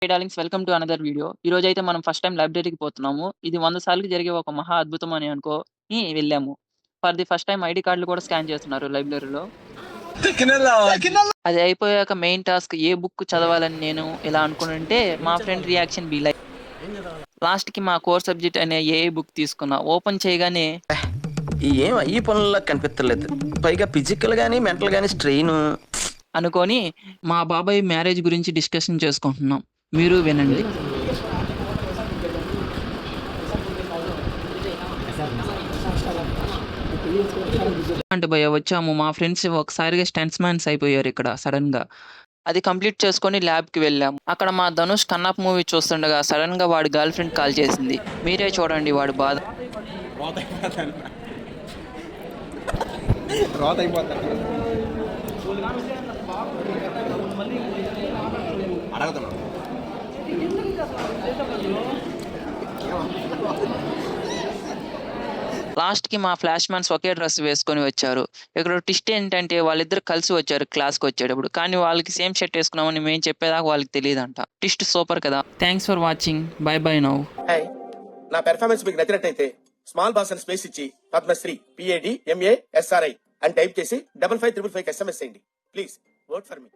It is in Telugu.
Hey darlings, welcome to another video. ఈ రోజైతే మనం ఫస్ట్ టైం లైబ్రరీకి పోతున్నాము. ఇది 100 సార్లు జరిగే ఒక మహా అద్భుతం అని అనుకోని వెళ్ళాము. For the first time ID కార్డులు కూడా స్కాన్ చేస్తున్నారు లైబ్రరీలో. అది అయిపోయాక మెయిన్ టాస్క్ ఏ బుక్ చదవాలని నేను ఇలా అనుకుంటుంటే మా friend reaction be like. Last కి మా కోర్ సబ్జెక్ట్ అనే ఏ బుక్ తీసుకున్నా. ఓపెన్ చేయగానే ఏం ఈ పనుల్లో కనిపించలేదు. పైగా ఫిజికల్ గానీ మెంటల్ గానీ స్ట్రెయిన్ అనుకొని మా బాబాయ్ మ్యారేజ్ గురించి డిస్కషన్ చేసుకుంటున్నాం. మీరు వినండి. అంటే భయ్య వచ్చాము. మా ఫ్రెండ్స్ ఒకసారిగా స్టంట్స్ మ్యాన్స్ అయిపోయారు ఇక్కడ సడన్ గా. అది కంప్లీట్ చేసుకొని ల్యాబ్ కి వెళ్ళాము. అక్కడ మా ధనుష్ కన్నాప్ మూవీ చూస్తుండగా సడన్ గా వాడి గర్ల్ ఫ్రెండ్ కాల్ చేసింది. మీరే చూడండి వాడి బాధ. లాస్ట్ కి మా ఫ్లాష్ మ్యాన్స్ ఒకే డ్రెస్ వేసుకొని వచ్చారు. ఇక్కడ ట్విస్ట్ ఏంటంటే వాళ్ళిద్దరు కలిసి వచ్చారు క్లాస్ కి వచ్చేటప్పుడు. కానీ వాళ్ళకి సేమ్ షర్ట్ వేసుకున్నామని మేము చెప్పేదాకా వాళ్ళకి తెలియదంట. ట్విస్ట్ సూపర్ కదా. Thanks for watching. By by now. Hi, నా పెర్ఫార్మెన్స్ మీకు నచ్చినట్టయితే స్మాల్ బాస్ అని స్పేస్ ఇచ్చి పద్మశ్రీ PADMASRI అని టైప్ చేసి 5555 SMS చేయండి. Please work for me.